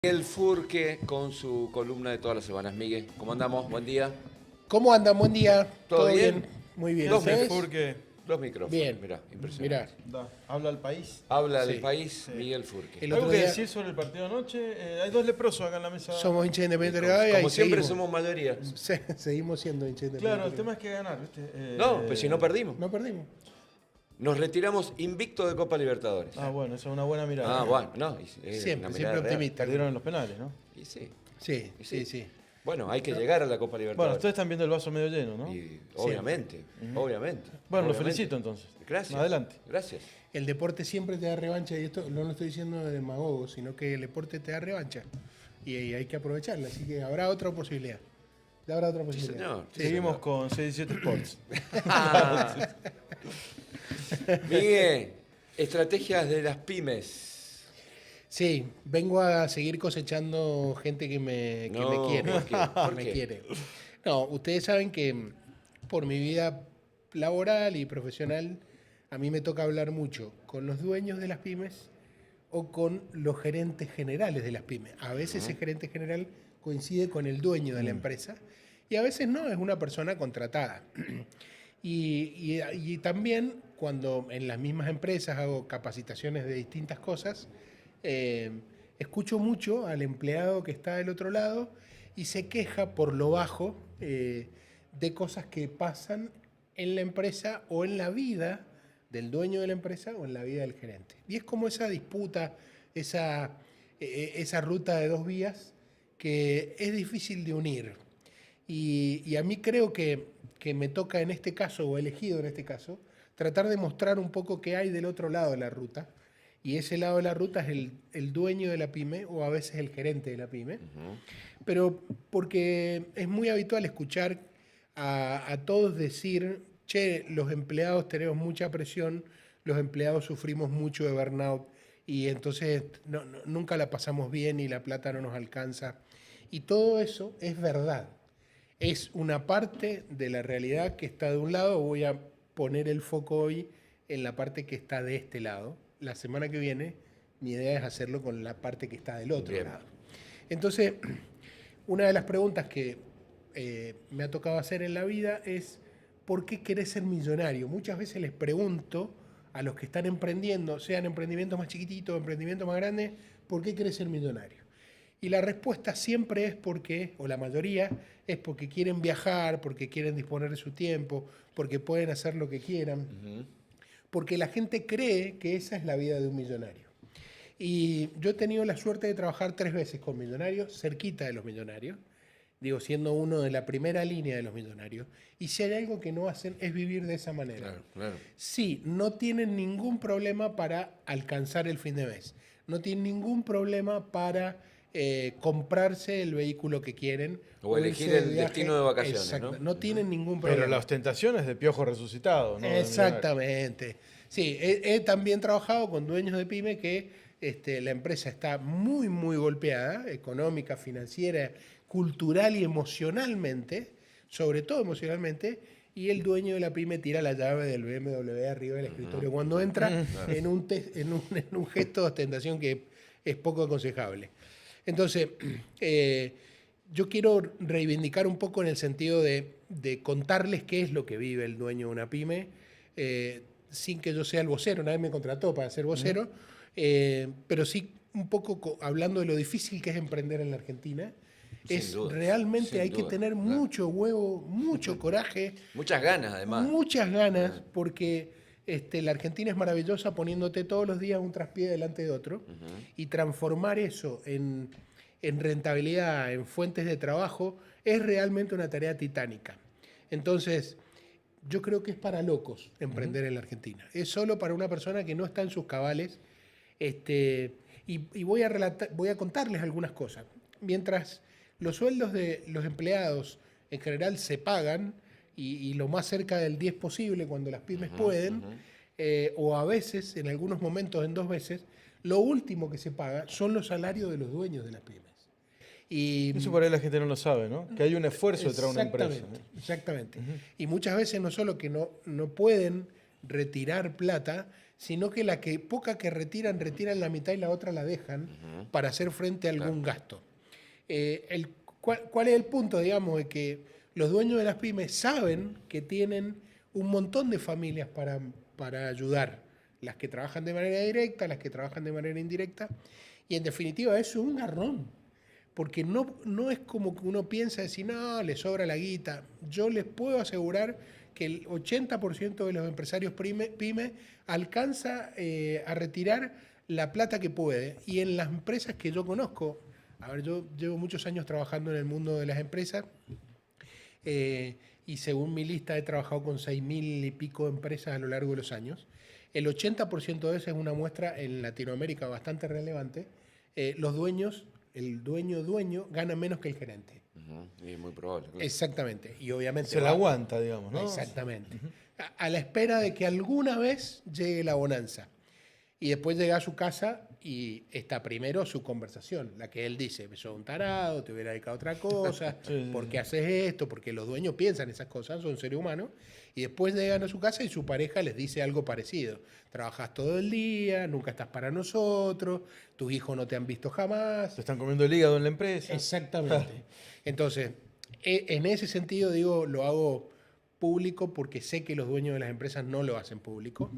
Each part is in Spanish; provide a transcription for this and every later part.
Miguel Furque con su columna de todas las semanas. Miguel, ¿cómo andamos? Buen día. ¿Cómo andan? Buen día. ¿Todo bien? Muy bien. Dos ¿Ustedes? Furque. Dos micrófonos. Bien. Mirá, impresionante. Mirá, Habla al país. Habla del Sí. país Sí. Miguel Furque. El ¿Algo otro que día decir sobre el partido de anoche? Hay dos leprosos acá en la mesa. somos hinchas independientes de Como, Rivadavia como y siempre seguimos. somos mayoría. Seguimos siendo hinchas independientes. Claro, de el tema Rivadavia. es que ganar, ¿viste? No, pues si no perdimos. No perdimos. Nos retiramos invicto de Copa Libertadores. Ah, bueno, esa es una buena mirada. Ah, bueno, no. Es Siempre, una siempre mirada real. optimista. Perdieron en los penales, ¿no? Y sí. Sí, Y sí, sí. Bueno, hay que llegar a la Copa Bueno, Libertadores. ustedes están viendo el vaso medio lleno, ¿no? Y obviamente, obviamente. Bueno, los obviamente. felicito entonces. Gracias. Adelante. Gracias. El deporte siempre te da revancha y esto no lo estoy diciendo de demagogo, sino que el deporte te da revancha y hay que aprovecharla. Así que habrá otra posibilidad. Habrá otra Sí, posibilidad. señor. Sí, Seguimos señor. con 617 Sports. Ah. Miguel, estrategias de las pymes. Sí, vengo a seguir cosechando gente que me No, quiere. ¿por qué? ¿Por que me qué? quiere. No, ustedes saben que por mi vida laboral y profesional, a mí me toca hablar mucho con los dueños de las pymes o con los gerentes generales de las pymes. A veces el gerente general coincide con el dueño de la empresa y a veces no, es una persona contratada. Y también cuando en las mismas empresas hago capacitaciones de distintas cosas, eh, escucho mucho al empleado que está del otro lado y se queja por lo bajo de cosas que pasan en la empresa o en la vida del dueño de la empresa o en la vida del gerente. Y es como esa disputa, esa ruta de dos vías que es difícil de unir. Y a mí creo que me toca en este caso, o elegido en este caso, tratar de mostrar un poco qué hay del otro lado de la ruta. Y ese lado de la ruta es el dueño de la pyme o a veces el gerente de la pyme. Pero porque es muy habitual escuchar a todos decir, che, los empleados tenemos mucha presión, los empleados sufrimos mucho de burnout y entonces nunca la pasamos bien y la plata no nos alcanza. Y todo eso es verdad. Es una parte de la realidad que está de un lado. Voy a poner el foco hoy en la parte que está de este lado. La semana que viene mi idea es hacerlo con la parte que está del otro Bien. lado. Entonces, una de las preguntas que me ha tocado hacer en la vida es ¿por qué querés ser millonario? Muchas veces les pregunto a los que están emprendiendo, sean emprendimientos más chiquititos, emprendimientos más grandes, ¿por qué querés ser millonario? Y la respuesta siempre es porque, o la mayoría, es porque quieren viajar, porque quieren disponer de su tiempo, porque pueden hacer lo que quieran, porque la gente cree que esa es la vida de un millonario. Y yo he tenido la suerte de trabajar 3 veces con millonarios, cerquita de los millonarios, digo, siendo uno de la primera línea de los millonarios. Y si hay algo que no hacen es vivir de esa manera. Claro, claro. Sí, no tienen ningún problema para alcanzar el fin de mes. No tienen ningún problema para comprarse el vehículo que quieren. O elegir irse el destino de vacaciones, Exacto, ¿no? no tienen ningún problema. Pero la ostentación es de piojo resucitado, ¿no? Exactamente. Sí, he también trabajado con dueños de pyme que la empresa está muy, muy golpeada, económica, financiera, cultural y emocionalmente, sobre todo emocionalmente, y el dueño de la pyme tira la llave del BMW arriba del escritorio cuando entra en un gesto de ostentación que es poco aconsejable. Entonces, yo quiero reivindicar un poco en el sentido de contarles qué es lo que vive el dueño de una pyme, sin que yo sea el vocero. Nadie me contrató para ser vocero, pero sí un poco hablando de lo difícil que es emprender en la Argentina. Sin duda, Realmente sin hay que duda, tener claro. mucho huevo, mucho coraje, Muchas ganas, además. muchas ganas, porque la Argentina es maravillosa poniéndote todos los días un traspié delante de otro y transformar eso en rentabilidad, en fuentes de trabajo, es realmente una tarea titánica. Entonces, yo creo que es para locos emprender en la Argentina. Es solo para una persona que no está en sus cabales. Y voy a contarles algunas cosas. Mientras los sueldos de los empleados en general se pagan, y lo más cerca del 10 posible cuando las pymes pueden, o a veces, en algunos momentos, en 2 veces, lo último que se paga son los salarios de los dueños de las pymes. Y Eso por ahí la gente no lo sabe, ¿no? Que hay un esfuerzo detrás de una empresa. Exactamente. Y muchas veces no solo que no pueden retirar plata, sino que poca que retiran la mitad y la otra la dejan para hacer frente a algún gasto. ¿Cuál es el punto, digamos, de que los dueños de las pymes saben que tienen un montón de familias para ayudar? Las que trabajan de manera directa, las que trabajan de manera indirecta, y en definitiva eso es un garrón, porque no es como que uno piensa decir, no, le sobra la guita. Yo les puedo asegurar que el 80% de los empresarios pyme alcanza a retirar la plata que puede, y en las empresas que yo conozco, a ver, yo llevo muchos años trabajando en el mundo de las empresas, y según mi lista he trabajado con 6.000 y pico empresas a lo largo de los años. El 80% de eso es una muestra en Latinoamérica bastante relevante. Los dueños, el dueño gana menos que el gerente. Y es muy probable. Claro. Exactamente. Y obviamente Se la aguanta, digamos, ¿no? Exactamente. A la espera de que alguna vez llegue la bonanza. Y después llega a su casa y está primero su conversación, la que él dice, sos un tarado, te hubiera dedicado a otra cosa, ¿por qué haces esto? Porque los dueños piensan esas cosas, son seres humanos, y después llegan a su casa y su pareja les dice algo parecido. Trabajas todo el día, nunca estás para nosotros, tus hijos no te han visto jamás. Te están comiendo el hígado en la empresa. Exactamente. Entonces, en ese sentido, digo, lo hago público porque sé que los dueños de las empresas no lo hacen público.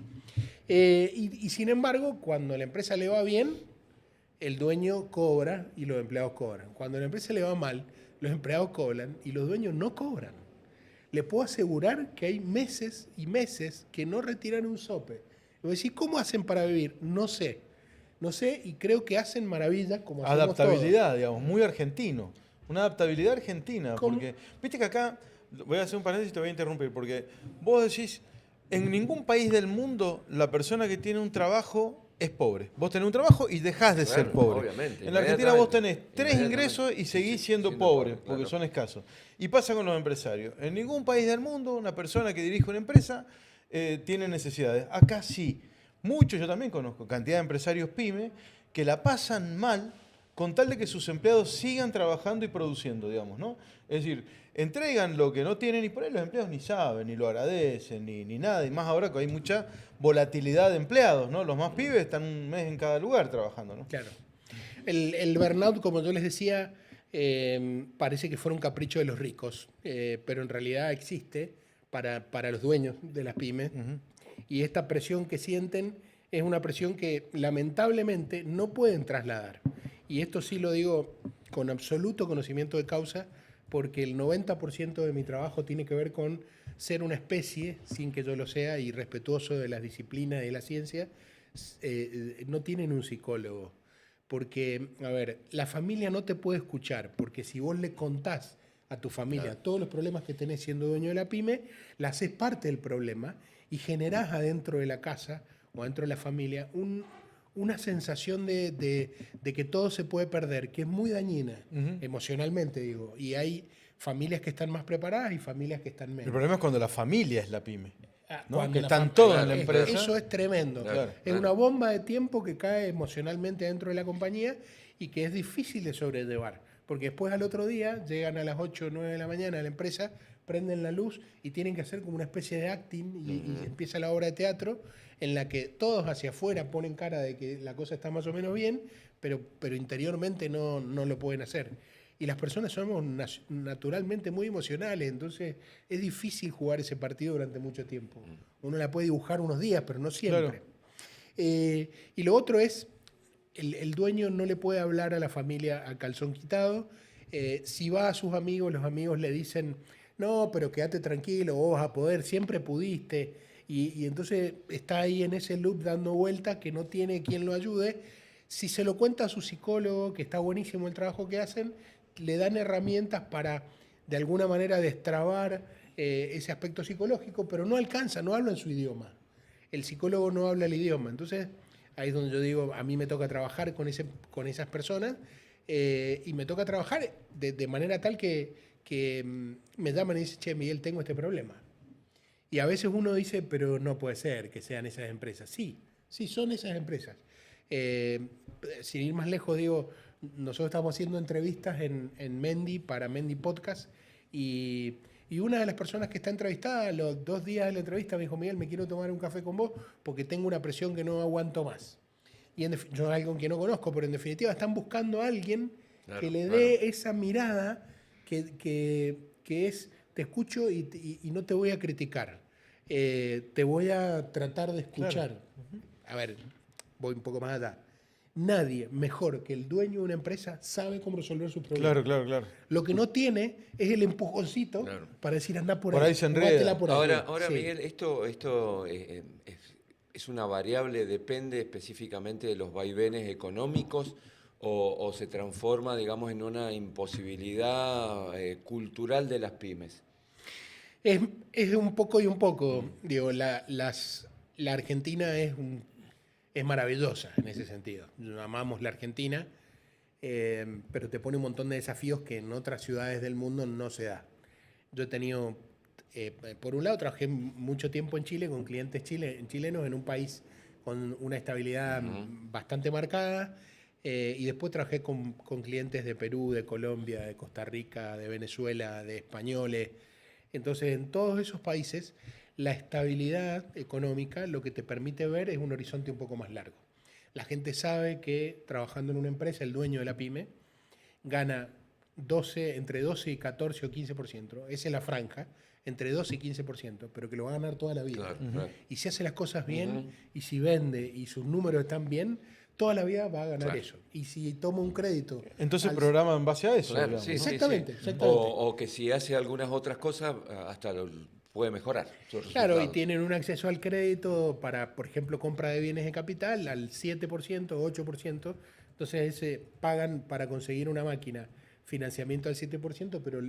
Y sin embargo, cuando a la empresa le va bien, el dueño cobra y los empleados cobran. Cuando a la empresa le va mal, los empleados cobran y los dueños no cobran. Le puedo asegurar que hay meses y meses que no retiran un sope. Voy a decir, ¿cómo hacen para vivir? No sé. No sé, y creo que hacen maravillas como hacemos Adaptabilidad, todos. digamos, muy argentino. Una adaptabilidad argentina. ¿Cómo? Porque, viste que acá, voy a hacer un paréntesis y te voy a interrumpir, porque vos decís, en ningún país del mundo la persona que tiene un trabajo es pobre. Vos tenés un trabajo y dejás de ser pobre. Obviamente, En la Argentina vos tenés tres inmediatamente. ingresos y seguís siendo siendo pobre, pobre, porque claro. son escasos. Y pasa con los empresarios. En ningún país del mundo una persona que dirige una empresa tiene necesidades. Acá sí. Muchos, yo también conozco, cantidad de empresarios pyme que la pasan mal con tal de que sus empleados sigan trabajando y produciendo, digamos, ¿no? Es decir, entregan lo que no tienen y por ahí los empleados ni saben, ni lo agradecen, ni nada. Y más ahora que hay mucha volatilidad de empleados, ¿no? Los más pibes están un mes en cada lugar trabajando, ¿no? Claro. El burnout, como yo les decía, parece que fuera un capricho de los ricos, pero en realidad existe para los dueños de las pymes. Y esta presión que sienten es una presión que lamentablemente no pueden trasladar. Y esto sí lo digo con absoluto conocimiento de causa, porque el 90% de mi trabajo tiene que ver con ser una especie, sin que yo lo sea, y respetuoso de las disciplinas y de la ciencia. No tienen un psicólogo. Porque, a ver, la familia no te puede escuchar, porque si vos le contás a tu familia todos los problemas que tenés siendo dueño de la pyme, la haces parte del problema y generás adentro de la casa o adentro de la familia una sensación de que todo se puede perder, que es muy dañina, emocionalmente digo. Y hay familias que están más preparadas y familias que están menos. El problema es cuando la familia es la pyme, ¿no? Cuando Que la están fam- todos en la empresa. Eso es tremendo. Claro, Es una bomba de tiempo que cae emocionalmente dentro de la compañía y que es difícil de sobrellevar. Porque después al otro día llegan a las 8 o 9 de la mañana a la empresa, prenden la luz y tienen que hacer como una especie de acting y empieza la obra de teatro en la que todos hacia afuera ponen cara de que la cosa está más o menos bien, pero interiormente no lo pueden hacer. Y las personas somos naturalmente muy emocionales, entonces es difícil jugar ese partido durante mucho tiempo. Uno la puede dibujar unos días, pero no siempre. Claro. Y lo otro es, el dueño no le puede hablar a la familia a calzón quitado. Si va a sus amigos, los amigos le dicen, no, pero quédate tranquilo, vos vas a poder, siempre pudiste. Y entonces está ahí en ese loop dando vueltas que no tiene quien lo ayude. Si se lo cuenta a su psicólogo, que está buenísimo el trabajo que hacen, le dan herramientas para de alguna manera destrabar ese aspecto psicológico, pero no alcanza, no hablan su idioma. El psicólogo no habla el idioma. Entonces, ahí es donde yo digo, a mí me toca trabajar con esas personas y me toca trabajar de manera tal que me llaman y dicen, che, Miguel, tengo este problema. Y a veces uno dice, pero no puede ser que sean esas empresas. Sí, son esas empresas. Sin ir más lejos, digo, nosotros estamos haciendo entrevistas en Mendy para Mendy Podcast y Y una de las personas que está entrevistada, a los 2 días de la entrevista, me dijo, Miguel, me quiero tomar un café con vos porque tengo una presión que no aguanto más. Y yo es alguien que no conozco, pero en definitiva están buscando a alguien que le dé esa mirada que es, te escucho y no te voy a criticar. Te voy a tratar de escuchar. Claro. A ver, voy un poco más allá. Nadie mejor que el dueño de una empresa sabe cómo resolver sus problemas. Claro. Lo que no tiene es el empujoncito para decir anda por ahí. Por ahí se enreda. jugátela por ahí. Ahora Sí. Miguel, esto es una variable, depende específicamente de los vaivenes económicos o se transforma, digamos, en una imposibilidad cultural de las pymes. Es un poco y un poco. Digo, la Argentina es maravillosa en ese sentido. Amamos la Argentina, pero te pone un montón de desafíos que en otras ciudades del mundo no se da. Yo he tenido, por un lado, trabajé mucho tiempo en Chile con clientes chilenos en un país con una estabilidad bastante marcada, y después trabajé con clientes de Perú, de Colombia, de Costa Rica, de Venezuela, de españoles. Entonces, en todos esos países, la estabilidad económica lo que te permite ver es un horizonte un poco más largo. La gente sabe que trabajando en una empresa, el dueño de la pyme gana entre 12 y 14 o 15%. Esa es la franja, entre 12 y 15%, pero que lo va a ganar toda la vida. Claro. Y si hace las cosas bien, y si vende, y sus números están bien, toda la vida va a ganar eso. Y si toma un crédito... Entonces programa en base a eso. Claro, Digamos, sí, ¿no? Exactamente. O que si hace algunas otras cosas, hasta puede mejorar sus Claro, y resultados. tienen un acceso al crédito para, por ejemplo, compra de bienes de capital al 7%, 8%. Entonces pagan para conseguir una máquina financiamiento al 7%, pero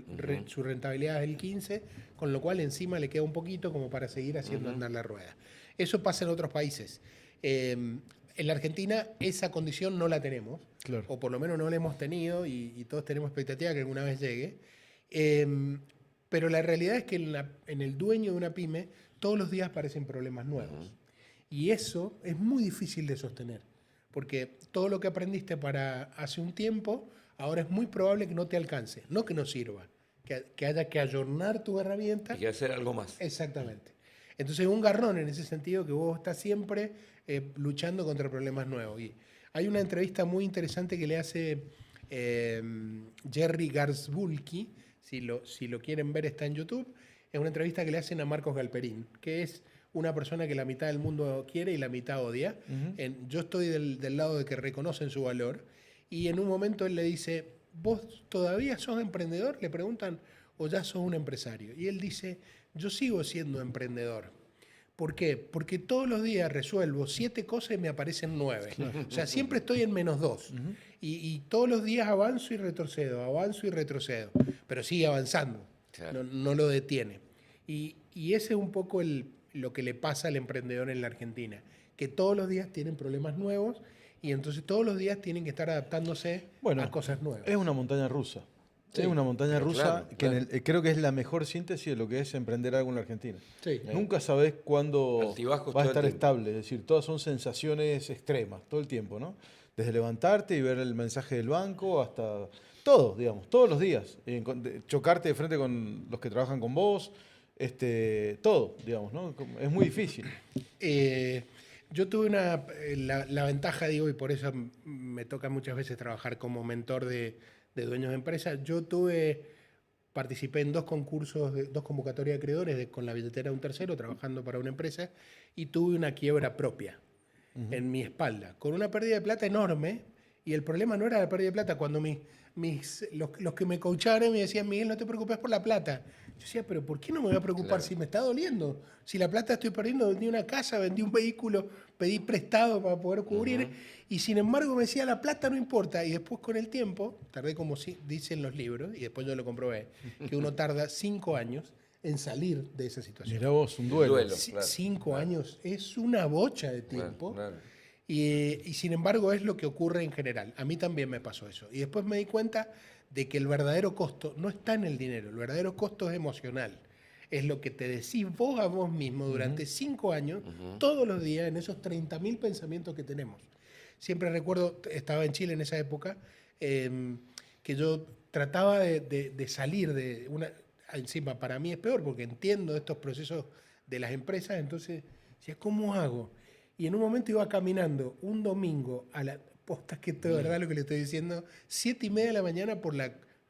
su rentabilidad es el 15%, con lo cual encima le queda un poquito como para seguir haciendo andar la rueda. Eso pasa en otros países. En la Argentina esa condición no la tenemos, Claro. o por lo menos no la hemos tenido y todos tenemos expectativa que alguna vez llegue. Pero la realidad es que en el dueño de una pyme todos los días aparecen problemas nuevos. Y eso es muy difícil de sostener, porque todo lo que aprendiste para hace un tiempo, ahora es muy probable que no te alcance, no que no sirva, que haya que ayornar tu herramienta. Hay que hacer algo más. Exactamente. Entonces es un garrón en ese sentido que vos estás siempre luchando contra problemas nuevos. Y hay una entrevista muy interesante que le hace Jerry Garzbulki, si lo quieren ver está en YouTube, es una entrevista que le hacen a Marcos Galperín, que es una persona que la mitad del mundo quiere y la mitad odia. Yo estoy del lado de que reconocen su valor, y en un momento él le dice, ¿vos todavía sos emprendedor? Le preguntan, ¿o ya sos un empresario? Y él dice, yo sigo siendo emprendedor. ¿Por qué? Porque todos los días resuelvo 7 cosas y me aparecen 9. O sea, siempre estoy en -2. Y todos los días avanzo y retrocedo, pero sigue avanzando, Claro. no lo detiene. Y ese es un poco lo que le pasa al emprendedor en la Argentina, que todos los días tienen problemas nuevos y entonces todos los días tienen que estar adaptándose a cosas nuevas. Es una montaña rusa. Sí, es una montaña pero rusa claro, que creo que es la mejor síntesis de lo que es emprender algo en la Argentina. Sí. Nunca sabes cuándo Altibajos va a todo el estar tiempo. estable. Es decir, todas son sensaciones extremas todo el tiempo, ¿no? Desde levantarte y ver el mensaje del banco hasta todo, digamos, todos los días. Chocarte de frente con los que trabajan con vos, todo, digamos, ¿no? Es muy difícil. Yo tuve la ventaja, digo, y por eso me toca muchas veces trabajar como mentor de dueños de empresas. Participé en 2 concursos, 2 convocatorias de acreedores con la billetera de un tercero, trabajando para una empresa, y tuve una quiebra propia en mi espalda, con una pérdida de plata enorme, y el problema no era la pérdida de plata. Cuando los que me coacharon me decían, Miguel, no te preocupes por la plata. Yo decía, pero ¿por qué no me voy a preocupar Claro. si me está doliendo? Si la plata estoy perdiendo, vendí una casa, vendí un vehículo, pedí prestado para poder cubrir, y sin embargo me decía, la plata no importa. Y después con el tiempo, tardé como dicen los libros, y después yo lo comprobé, que uno tarda 5 años en salir de esa situación. Mirá vos, un duelo. Duelo. Claro, 5 años es una bocha de tiempo. Claro. Y sin embargo es lo que ocurre en general. A mí también me pasó eso. Y después me di cuenta de que el verdadero costo no está en el dinero, el verdadero costo es emocional. Es lo que te decís vos a vos mismo durante 5 años, todos los días, en esos 30.000 pensamientos que tenemos. Siempre recuerdo, estaba en Chile en esa época, que yo trataba de salir de una... encima para mí es peor porque entiendo estos procesos de las empresas, entonces decía, ¿cómo hago? Y en un momento iba caminando un domingo a la posta, que esto es verdad lo que le estoy diciendo, 7:30 de la mañana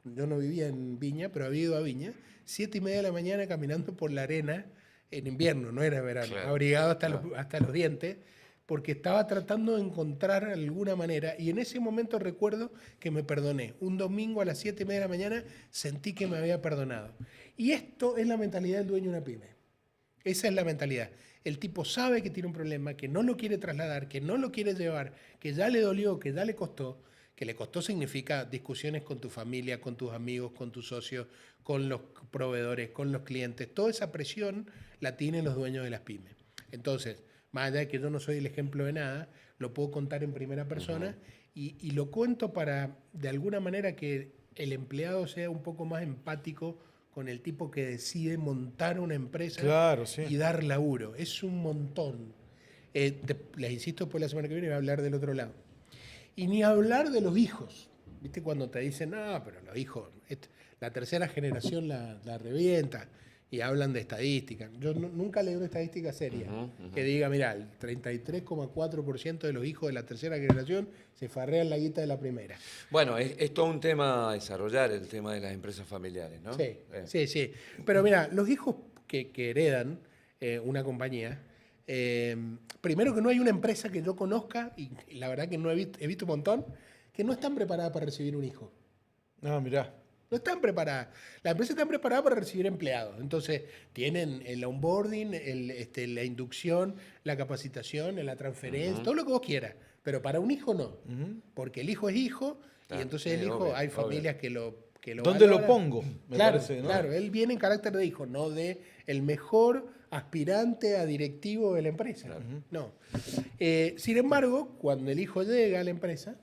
yo no vivía en Viña, pero había ido a Viña, 7:30 de la mañana caminando por la arena en invierno, no era verano, Claro, abrigado hasta, claro. hasta los dientes, porque estaba tratando de encontrar alguna manera, y en ese momento recuerdo que me perdoné. Un domingo a las 7:30 de la mañana sentí que me había perdonado. Y esto es la mentalidad del dueño de una pyme. Esa es la mentalidad. El tipo sabe que tiene un problema, que no lo quiere trasladar, que no lo quiere llevar, que ya le dolió, que ya le costó. Que le costó significa discusiones con tu familia, con tus amigos, con tus socios, con los proveedores, con los clientes. Toda esa presión la tienen los dueños de las pymes. Entonces, más allá de que yo no soy el ejemplo de nada, lo puedo contar en primera persona y lo cuento para, de alguna manera, que el empleado sea un poco más empático con el tipo que decide montar una empresa Claro, sí. y dar laburo. Es un montón. Les insisto, después la semana que viene voy a hablar del otro lado. Y ni hablar de los hijos. ¿Viste? Cuando te dicen, no, pero los hijos, la tercera generación la revienta. Y hablan de estadísticas. Yo nunca leí una estadística seria que diga, mira, el 33,4% de los hijos de la tercera generación se farrean la guita de la primera. Bueno, es todo un tema a desarrollar, el tema de las empresas familiares, ¿no? Sí, sí. Pero mira, los hijos que heredan una compañía, primero que no hay una empresa que yo conozca, y la verdad que no he visto un montón, que no están preparadas para recibir un hijo. Ah, mirá. No están preparadas. Las empresas están preparadas para recibir empleados. Entonces, tienen el onboarding, la inducción, la capacitación, la transferencia, todo lo que vos quieras. Pero para un hijo no. Porque el hijo es hijo, Claro, y entonces el hijo, obvio, hay familias que lo ¿Dónde lo valoran. pongo? Me Claro, parece, ¿no? claro. Él viene en carácter de hijo, no de el mejor aspirante a directivo de la empresa. Claro. No. Sin embargo, cuando el hijo llega a la empresa,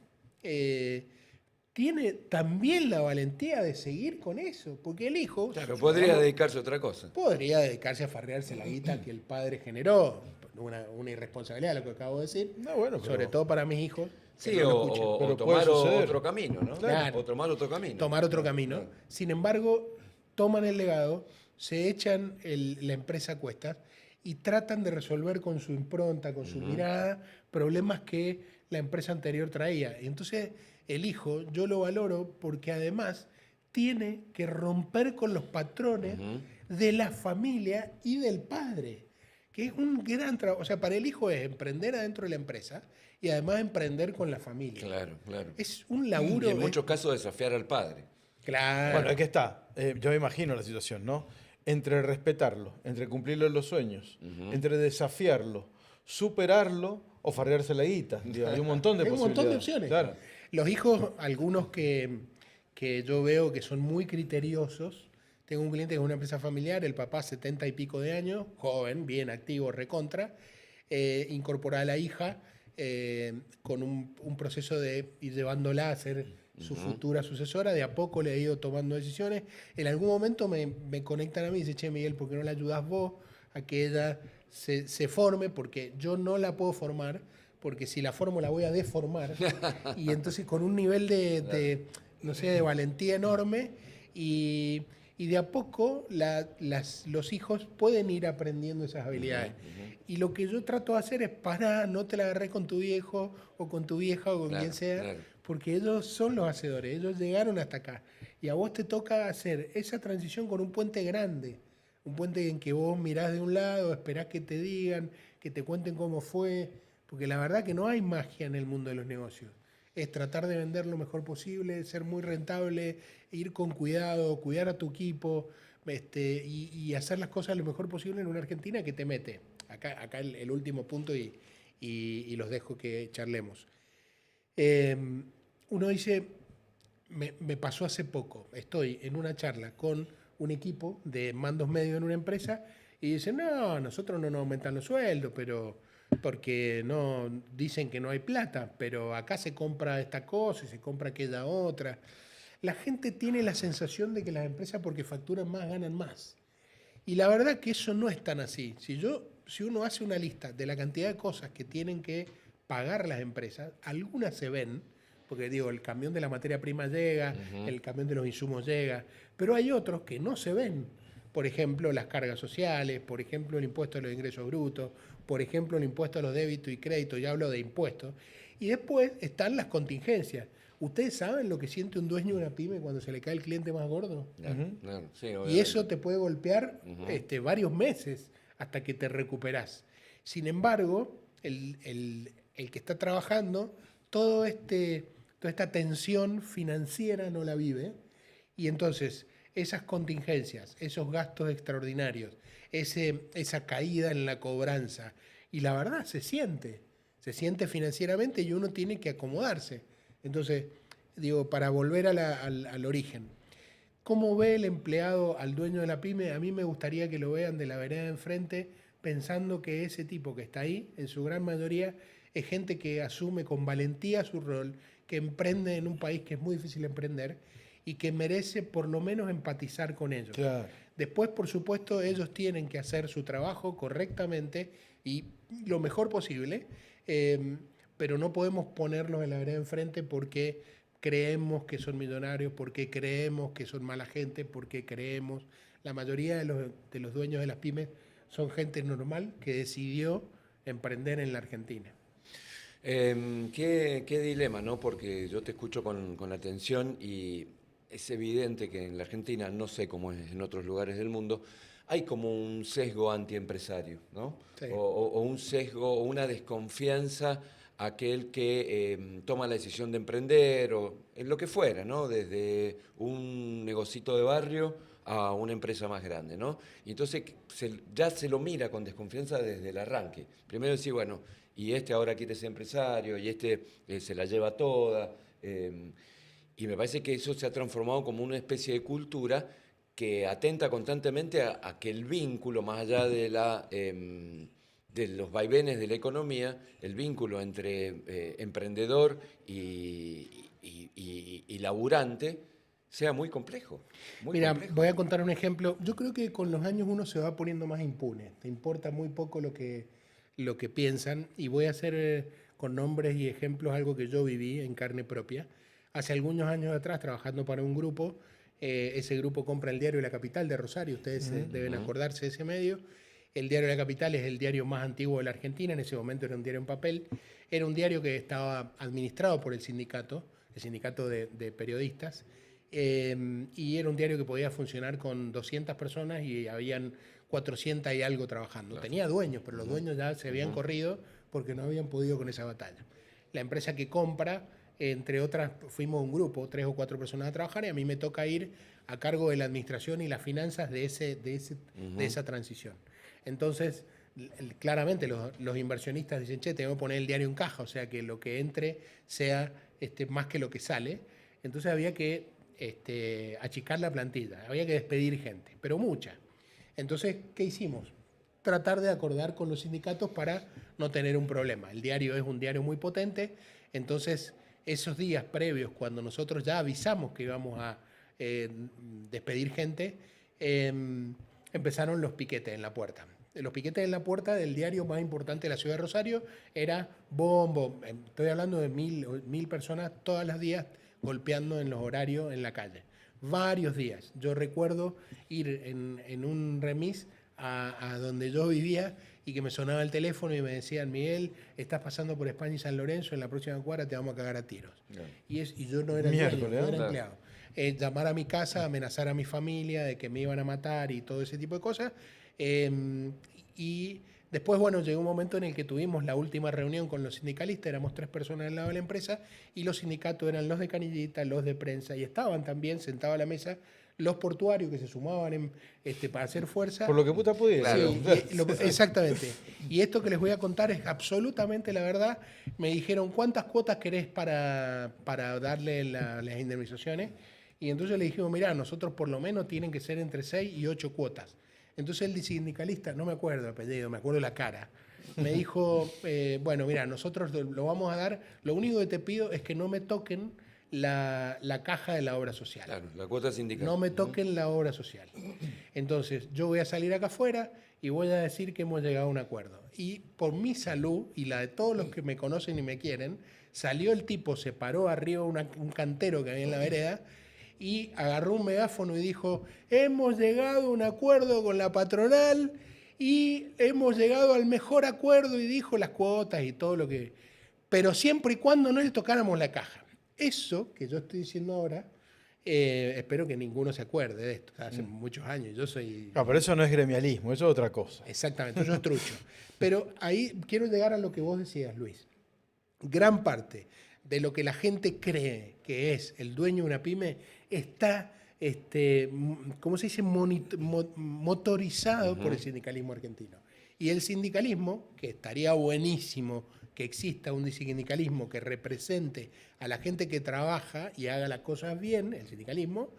tiene también la valentía de seguir con eso, porque el hijo Claro, podría dedicarse a otra cosa. podría dedicarse a farrearse la guita que el padre generó, una irresponsabilidad lo que acabo de decir, No, bueno, pero- sobre todo para mis hijos. que Sí, no lo o, escuchen. o Pero tomar puede suceder. otro camino, ¿no? Claro. O tomar otro camino. Tomar otro camino. Claro. Sin embargo, toman el legado, se echan la empresa a cuestas y tratan de resolver con su impronta, con su mirada, problemas que la empresa anterior traía. Y entonces el hijo, yo lo valoro porque además tiene que romper con los patrones de la familia y del padre, que es un gran trabajo. O sea, para el hijo es emprender adentro de la empresa y además emprender con la familia. Claro, claro. Es un laburo. Y en muchos casos desafiar al padre. Claro. Bueno, aquí está. Yo me imagino la situación, ¿no? Entre respetarlo, entre cumplirle los sueños, entre desafiarlo, superarlo o farrearse la guita. Digo, hay un montón de Hay un posibilidades. montón de opciones. Claro. Los hijos, algunos que yo veo que son muy criteriosos. Tengo un cliente que es una empresa familiar, el papá 70 y pico de años, joven, bien activo, recontra, incorpora a la hija con un proceso de ir llevándola a ser su futura sucesora. De a poco le ha ido tomando decisiones. En algún momento me conectan a mí y dicen, che, Miguel, ¿por qué no la ayudas vos a que ella se forme? Porque yo no la puedo formar, porque si la formo la voy a deformar. Y entonces con un nivel no sé, de valentía enorme y de a poco los hijos pueden ir aprendiendo esas habilidades. Y lo que yo trato de hacer es, no te la agarres con tu viejo o con tu vieja o con Claro, quien sea, claro. porque ellos son los hacedores, ellos llegaron hasta acá. Y a vos te toca hacer esa transición con un puente grande, un puente en que vos mirás de un lado, esperás que te digan, que te cuenten cómo fue, porque la verdad que no hay magia en el mundo de los negocios. Es tratar de vender lo mejor posible, ser muy rentable, ir con cuidado, cuidar a tu equipo y hacer las cosas lo mejor posible en una Argentina que te mete. Acá el último punto y los dejo que charlemos. Uno dice, me pasó hace poco, estoy en una charla con un equipo de mandos medios en una empresa y dicen, no, nosotros no nos aumentan los sueldos, porque no dicen que no hay plata, pero acá se compra esta cosa y se compra aquella otra. La gente tiene la sensación de que las empresas porque facturan más ganan más. Y la verdad que eso no es tan así. Si uno hace una lista de la cantidad de cosas que tienen que pagar las empresas, algunas se ven, porque digo, el camión de la materia prima llega, el camión de los insumos llega, pero hay otros que no se ven. Por ejemplo, las cargas sociales, por ejemplo, el impuesto a los ingresos brutos, por ejemplo, el impuesto a los débitos y créditos, ya hablo de impuestos. Y después están las contingencias. ¿Ustedes saben lo que siente un dueño de una pyme cuando se le cae el cliente más gordo? Claro, sí, Y eso te puede golpear varios meses hasta que te recuperás. Sin embargo, el que está trabajando, toda esta tensión financiera no la vive. Y entonces, esas contingencias, esos gastos extraordinarios, esa caída en la cobranza, y la verdad se siente financieramente y uno tiene que acomodarse. Entonces, digo, para volver al origen, ¿cómo ve el empleado al dueño de la pyme? A mí me gustaría que lo vean de la vereda de enfrente, pensando que ese tipo que está ahí, en su gran mayoría, es gente que asume con valentía su rol, que emprende en un país que es muy difícil emprender y que merece por lo menos empatizar con ellos. Claro. Después, por supuesto, ellos tienen que hacer su trabajo correctamente y lo mejor posible, pero no podemos ponerlos en la vereda de enfrente porque creemos que son millonarios, porque creemos que son mala gente, porque creemos... La mayoría de los dueños de las pymes son gente normal que decidió emprender en la Argentina. Qué dilema, ¿no? Porque yo te escucho con atención y es evidente que en la Argentina, no sé cómo es en otros lugares del mundo, hay como un sesgo antiempresario, ¿no? Sí. O un sesgo, o una desconfianza a aquel que toma la decisión de emprender o en lo que fuera, ¿no? Desde un negocito de barrio a una empresa más grande, ¿no? Y entonces ya se lo mira con desconfianza desde el arranque. Primero decir, bueno, y este ahora quiere ser empresario, y este se la lleva toda. Y me parece que eso se ha transformado como una especie de cultura que atenta constantemente a que el vínculo, más allá de los vaivenes de la economía, el vínculo entre emprendedor y laburante sea muy complejo. Mira, voy a contar un ejemplo. Yo creo que con los años uno se va poniendo más impune. Te importa muy poco lo que piensan. Y voy a hacer con nombres y ejemplos algo que yo viví en carne propia. Hace algunos años atrás, trabajando para un grupo, ese grupo compra el diario La Capital de Rosario. Ustedes deben acordarse de ese medio. El diario La Capital es el diario más antiguo de la Argentina. En ese momento era un diario en papel. Era un diario que estaba administrado por el sindicato de periodistas. Y era un diario que podía funcionar con 200 personas y habían 400 y algo trabajando. Claro. Tenía dueños, pero los dueños ya se habían corrido porque no habían podido con esa batalla. La empresa que compra, entre otras, fuimos un grupo, 3 o 4 personas a trabajar, y a mí me toca ir a cargo de la administración y las finanzas de esa transición. Entonces, claramente los inversionistas dicen, che, tengo que poner el diario en caja, o sea, que lo que entre sea más que lo que sale. Entonces había que achicar la plantilla, había que despedir gente, pero mucha. Entonces, ¿qué hicimos? Tratar de acordar con los sindicatos para no tener un problema. El diario es un diario muy potente, entonces esos días previos, cuando nosotros ya avisamos que íbamos a despedir gente, empezaron los piquetes en la puerta. Los piquetes en la puerta del diario más importante de la ciudad de Rosario era bombo. Estoy hablando de 1.000 personas todos los días golpeando en los horarios en la calle. Varios días. Yo recuerdo ir en un remis a donde yo vivía y que me sonaba el teléfono y me decían, Miguel, estás pasando por España y San Lorenzo, en la próxima cuadra te vamos a cagar a tiros. Yeah. Y yo no era empleado. Llamar a mi casa, amenazar a mi familia de que me iban a matar y todo ese tipo de cosas. Y después, bueno, llegó un momento en el que tuvimos la última reunión con los sindicalistas, éramos 3 personas al lado de la empresa, y los sindicatos eran los de canillita, los de prensa, y estaban también sentados a la mesa los portuarios que se sumaban para hacer fuerza. Por lo que puta pudiera. Sí, exactamente. Y esto que les voy a contar es absolutamente la verdad. Me dijeron, ¿cuántas cuotas querés para darle las indemnizaciones? Y entonces le dijimos, mirá, nosotros por lo menos tienen que ser entre 6 y 8 cuotas. Entonces el sindicalista, no me acuerdo el apellido, me acuerdo la cara, me dijo, bueno, mira, nosotros lo vamos a dar, lo único que te pido es que no me toquen la caja de la obra social. Claro, la cuota sindical. No me toquen la obra social. Entonces yo voy a salir acá afuera y voy a decir que hemos llegado a un acuerdo. Y por mi salud y la de todos los que me conocen y me quieren, Salió el tipo, se paró arriba de un cantero que había en la vereda y agarró un megáfono y dijo, hemos llegado a un acuerdo con la patronal y hemos llegado al mejor acuerdo, y dijo las cuotas y todo lo que... Pero siempre y cuando no le tocáramos la caja. Eso que yo estoy diciendo ahora, espero que ninguno se acuerde de esto. Hace muchos años, yo soy... No, pero eso no es gremialismo, eso es otra cosa. Exactamente, yo es trucho. Pero ahí quiero llegar a lo que vos decías, Luis. Gran parte de lo que la gente cree que es el dueño de una pyme está, ¿cómo se dice?, motorizado por el sindicalismo argentino. Y el sindicalismo, que estaría buenísimo que exista un sindicalismo que represente a la gente que trabaja y haga las cosas bien, el sindicalismo,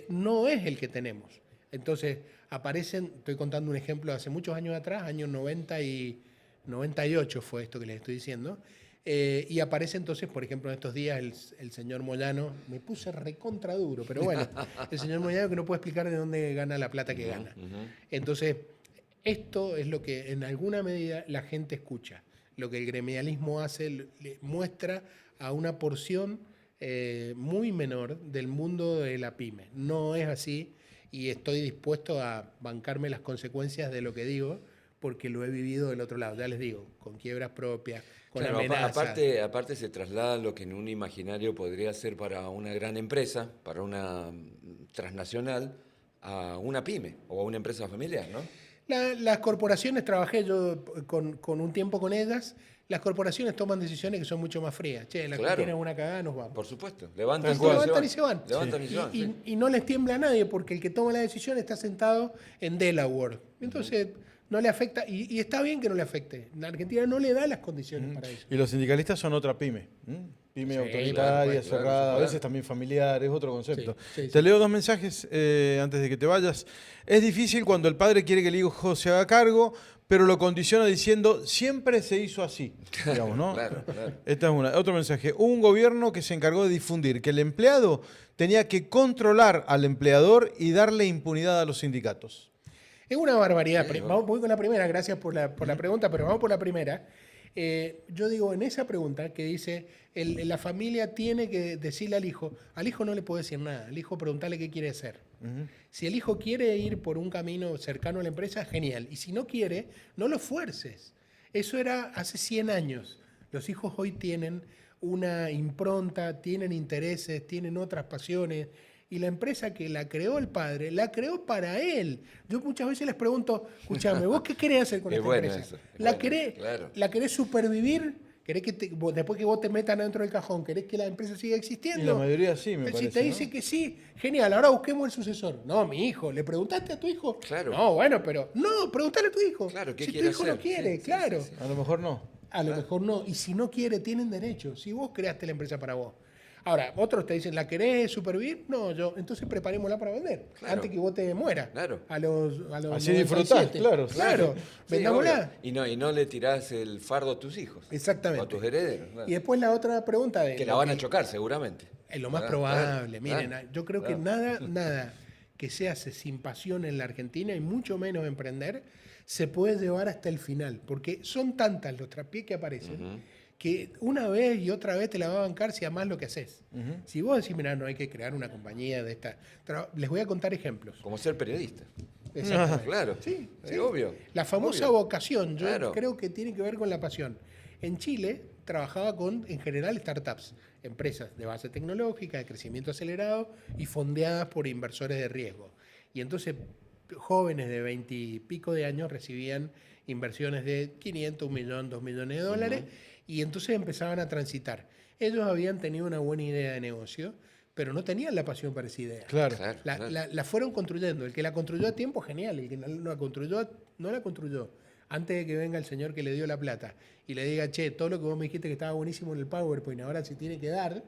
no es el que tenemos. Entonces aparecen, estoy contando un ejemplo de hace muchos años atrás, años 90 y 98 fue esto que les estoy diciendo, y aparece entonces, por ejemplo, en estos días el señor Moyano, me puse recontra duro, pero bueno, el señor Moyano que no puede explicar de dónde gana la plata que gana. Entonces, esto es lo que en alguna medida la gente escucha. Lo que el gremialismo hace, le muestra a una porción muy menor del mundo de la pyme. No es así y estoy dispuesto a bancarme las consecuencias de lo que digo porque lo he vivido del otro lado. Ya les digo, con quiebras propias, con Claro, amenazas. aparte se traslada lo que en un imaginario podría ser para una gran empresa, para una transnacional, a una pyme o a una empresa familiar, ¿no? Las corporaciones, trabajé yo con un tiempo con ellas, las corporaciones toman decisiones que son mucho más frías. Che, la que Claro. tiene una cagada nos vamos. Por supuesto. Levantan, Se levantan y se van. Levantan y se van. sí. Y no les tiembla a nadie porque el que toma la decisión está sentado en Delaware. Entonces no le afecta, y está bien que no le afecte. La Argentina no le da las condiciones para eso. Y los sindicalistas son otra pyme. Pyme Sí, autoritaria, claro, pues, cerrada, claro, a claro. veces también familiar, es otro concepto. Sí, Te leo dos mensajes antes de que te vayas. Es difícil cuando el padre quiere que el hijo se haga cargo, pero lo condiciona diciendo, siempre se hizo así. Digamos, ¿no? Claro. Esta es una. Otro mensaje. Hubo un gobierno que se encargó de difundir que el empleado tenía que controlar al empleador y darle impunidad a los sindicatos. Es una barbaridad. Sí, Voy con la primera, gracias por la pregunta, pero vamos por la primera. Yo digo, en esa pregunta que dice, la familia tiene que decirle al hijo no le puede decir nada, al hijo preguntarle qué quiere hacer. Si el hijo quiere ir por un camino cercano a la empresa, genial. Y si no quiere, no lo fuerces. Eso era hace 100 años. Los hijos hoy tienen una impronta, tienen intereses, tienen otras pasiones. Y la empresa que la creó el padre, la creó para él. Yo muchas veces les pregunto, escuchame, ¿vos qué querés hacer con Es esta bueno empresa? eso, es ¿La bueno, querés, claro. ¿La querés supervivir? ¿Querés que después que vos te metan dentro del cajón, querés que la empresa siga existiendo? Y la mayoría sí, me Si parece. te dice ¿no? que sí, genial, ahora busquemos el sucesor. No, mi hijo, ¿le preguntaste a tu hijo? Claro. No, bueno, pero... No, preguntale a tu hijo. Claro, ¿qué si tu quiere hijo no hacer? quiere, Sí, claro. sí. A lo mejor no. A lo mejor no. Y si no quiere, tienen derecho. Si vos creaste la empresa para vos. Ahora, otros te dicen, ¿la querés supervivir? No, entonces preparémosla para vender. Claro. Antes que vos te mueras. Claro. A los Así disfrutás, 97. claro. Claro. Sí, Vendámosla. obvio. Y no le tirás el fardo a tus hijos. Exactamente. O a tus herederos. claro. Y después la otra pregunta de... Que la van a chocar seguramente. Es lo más Claro, probable. claro, Miren, claro, yo creo que claro. nada que se hace sin pasión en la Argentina y mucho menos emprender, se puede llevar hasta el final. Porque son tantas los traspiés que aparecen que una vez y otra vez te la va a bancar si amás lo que haces. Si vos decís, mirá, no hay que crear una compañía de esta... Les voy a contar ejemplos. Como ser periodista. Exactamente. Claro. Sí, Sí, obvio. La famosa Obvio. vocación, yo Claro. creo que tiene que ver con la pasión. En Chile trabajaba con, en general, startups, empresas de base tecnológica, de crecimiento acelerado y fondeadas por inversores de riesgo. Y entonces jóvenes de 20 y pico de años recibían inversiones de 500, 1 millón, 2 millones de dólares y entonces empezaban a transitar. Ellos habían tenido una buena idea de negocio, pero no tenían la pasión para esa idea. Claro. Claro, La, claro. la fueron construyendo. El que la construyó a tiempo, genial. El que no la construyó, no la construyó. Antes de que venga el señor que le dio la plata y le diga, che, todo lo que vos me dijiste que estaba buenísimo en el PowerPoint, ahora se tiene que dar,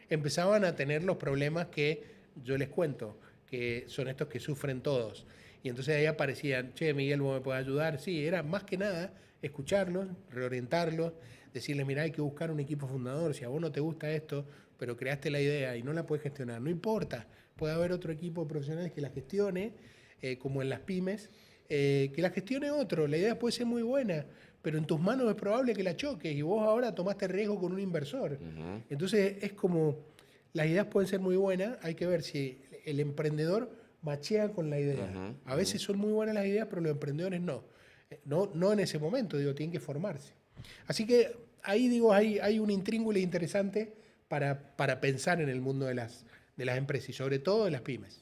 empezaban a tener los problemas que yo les cuento, que son estos que sufren todos. Y entonces ahí aparecían, che, Miguel, ¿vos me podés ayudar? Sí, era más que nada escucharlos, reorientarlos, decirles, mirá, hay que buscar un equipo fundador. Si a vos no te gusta esto, pero creaste la idea y no la puedes gestionar, no importa. Puede haber otro equipo de profesionales que la gestione, como en las pymes, que la gestione otro. La idea puede ser muy buena, pero en tus manos es probable que la choques y vos ahora tomaste riesgo con un inversor. Entonces es como, las ideas pueden ser muy buenas, hay que ver si el emprendedor machea con la idea. A veces son muy buenas las ideas, pero los emprendedores no. No en ese momento, digo, tienen que formarse. Así que ahí, digo, hay un intríngulo interesante para pensar en el mundo de las empresas y sobre todo de las pymes.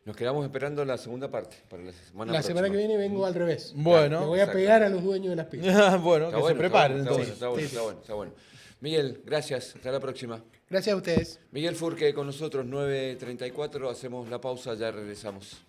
Nos quedamos esperando la segunda parte para la semana La semana que próxima. viene vengo al revés. Bueno. Le voy a pegar a los dueños de las pymes. Bueno, Está que bueno, se preparen está entonces. bueno, está bueno, está bueno. Miguel, gracias. Hasta la próxima. Gracias a ustedes. Miguel Furque con nosotros, 9:34. Hacemos la pausa, ya regresamos.